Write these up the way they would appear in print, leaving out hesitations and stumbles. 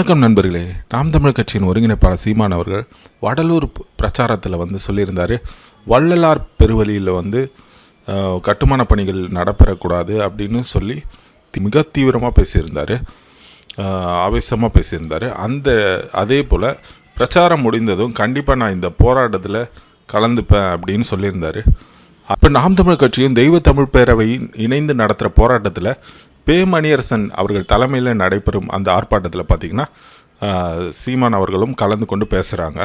வணக்கம் நண்பர்களே. நாம் தமிழ் கட்சியின் ஒருங்கிணைப்பாளர் சீமான் அவர்கள் வடலூர் பிரச்சாரத்தில் சொல்லியிருந்தார், வள்ளலார் பெருவழியில் கட்டுமான பணிகள் நடைபெறக்கூடாது அப்படின்னு சொல்லி மிக தீவிரமாக பேசியிருந்தார், ஆவேசமாக பேசியிருந்தார். அதே போல் பிரச்சாரம் முடிந்ததும் கண்டிப்பாக நான் இந்த போராட்டத்தில் கலந்துப்பேன் அப்படின்னு சொல்லியிருந்தார். அப்போ நாம் தமிழ் கட்சியும் தெய்வ தமிழ் பேரவையின் இணைந்து நடத்துகிற போராட்டத்தில் பேமணியரசன் அவர்கள் தலைமையில் நடைபெறும் அந்த ஆர்ப்பாட்டத்தில் பார்த்திங்கன்னா சீமான் அவர்களும் கலந்து கொண்டு பேசுகிறாங்க.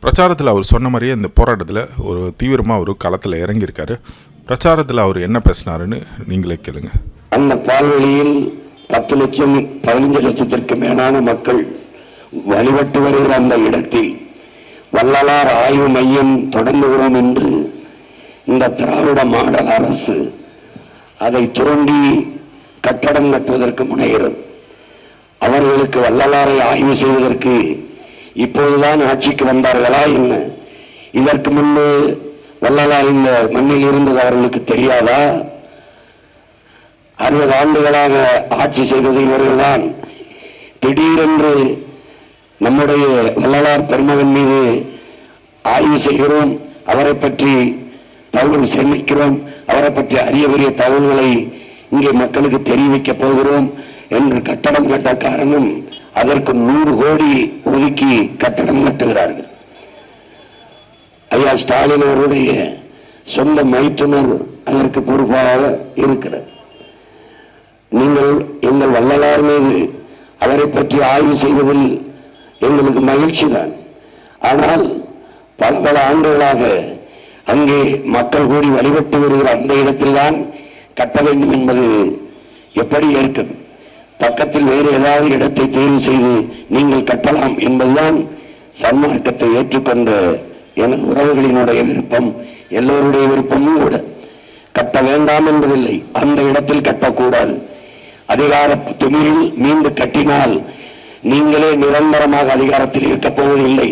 பிரச்சாரத்தில் அவர் சொன்ன மாதிரியே இந்த போராட்டத்தில் ஒரு தீவிரமாக ஒரு களத்தில் இறங்கியிருக்காரு. பிரச்சாரத்தில் அவர் என்ன பேசினாருன்னு நீங்களே கேளுங்க. அந்த பால்வெளியில் 10 லட்சம் 15 லட்சத்திற்கு மேலான மக்கள் வழிபட்டு வருகிற அந்த இடத்தில் வள்ளலார் ஆய்வு மையம் தொடங்குகிறோம் என்று இந்த திராவிட மாடல் அரசு அதை தோண்டி கட்டடம் கட்டுவதற்கு முனைகிறது. அவர்களுக்கு வள்ளலாரை ஆய்வு செய்வதற்கு இப்போதுதான் ஆட்சிக்கு வந்தார்களா என்ன? இதற்கு முன்பு வள்ளலார் இந்த மண்ணில் இருந்தது அவர்களுக்கு தெரியாதா? 60 ஆண்டுகளாக ஆட்சி செய்தது இவர்கள்தான். திடீரென்று நம்முடைய வள்ளலார் பெருமகன் மீது ஆய்வு செய்கிறோம், அவரை பற்றி தகவல் சேமிக்கிறோம், அவரை பற்றி அரிய பெரிய தகவல்களை இங்கே மக்களுக்கு தெரிவிக்க போகிறோம் என்று கட்டடம் கட்ட காரணம் அதற்கு 100 கோடி ஒதுக்கி கட்டடம் கட்டுகிறார்கள். ஐயா ஸ்டாலின் அவருடைய சொந்த மைத்துனர் அதற்கு பொறுப்பாக இருக்கிறார். நீங்கள் எங்கள் வள்ளலார் மீது அவரை பற்றி ஆய்வு செய்வதில் எங்களுக்கு மகிழ்ச்சி தான். ஆனால் பல ஆண்டுகளாக அங்கே மக்கள் கூடி வழிபட்டு வருகிற அந்த இடத்தில்தான் கட்ட வேண்டும் என்பது எப்படி ஏற்கும்? பக்கத்தில் வேறு ஏதாவது இடத்தை தேர்வு செய்து நீங்கள் கட்டலாம் என்பதுதான் சன்மார்க்கத்தை ஏற்றுக்கொண்ட எனது உறவுகளினுடைய விருப்பம், எல்லோருடைய விருப்பமும் கூட. கட்ட வேண்டாம் என்பதில்லை, அந்த இடத்தில் கட்டக்கூடாது. அதிகார திமிரில் மீண்டு கட்டினால் நீங்களே நிரந்தரமாக அதிகாரத்தில் இருக்கப் போவதில்லை.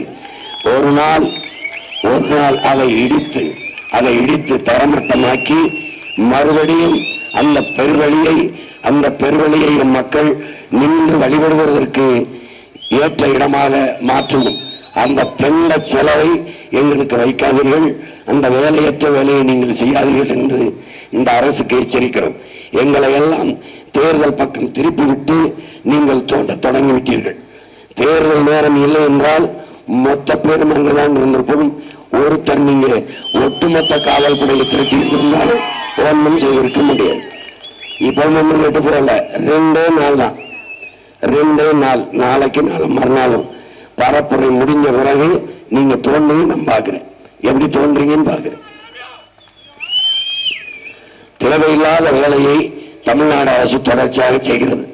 ஒரு நாள் அதை இடித்து தரமட்டமாக்கி மறுபடியும் அந்த பெருவழியை மக்கள் நின்று வழிபடுவதற்கு ஏற்ற இடமாக மாற்றுவோம். அந்த தென்ன செலவை எங்களுக்கு வைக்காதீர்கள், அந்த வேலையற்ற வேலையை நீங்கள் செய்யாதீர்கள் என்று இந்த அரசுக்கு எச்சரிக்கிறோம். எங்களை எல்லாம் தேர்தல் பக்கம் திருப்பிவிட்டு நீங்கள் தோண்ட தொடங்கிவிட்டீர்கள். தேர்தல் நேரம் இல்லை என்றால் மொத்த பேரும் அங்குதான் இருந்திருப்போம். ஒருத்தர் நீங்க ஒட்டுமொத்த காவல்படையை திரட்டி இருந்தாலும் ஒன்றும் செய்திருக்க முடியாது. இப்போ ஒன்றும் கேட்டு போகல, 2 நாள் தான், 2 நாள், நாளைக்கு நாளும் மறுநாளும் பரப்புரை முடிஞ்ச பிறகு நீங்க தோன்றீங்க, நான் பார்க்கிறேன் எப்படி தோன்றீங்கன்னு பார்க்கிறேன். தேவையில்லாத வேலையை தமிழ்நாடு அரசு தொடர்ச்சியாக செய்கிறது.